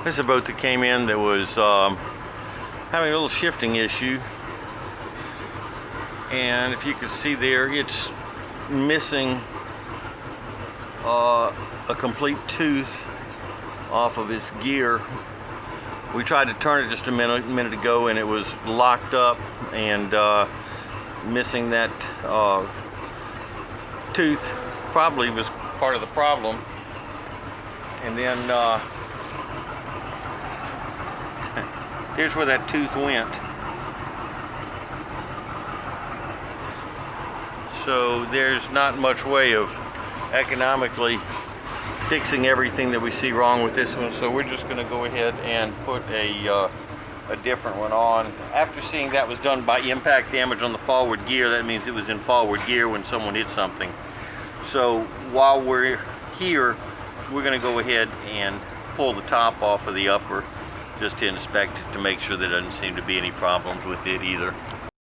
This is a boat that came in that was having a little shifting issue, and if you can see there, it's missing a complete tooth off of its gear. We tried to turn it just a minute ago, and it was locked up and missing that tooth. Probably was part of the problem. And then here's where that tooth went. So there's not much way of economically fixing everything that we see wrong with this one. So we're just going to go ahead and put a different one on. After seeing that was done by impact damage on the forward gear, that means it was in forward gear when someone hit something. So while we're here, we're going to go ahead and pull the top off of the upper just to inspect it to make sure there doesn't seem to be any problems with it either.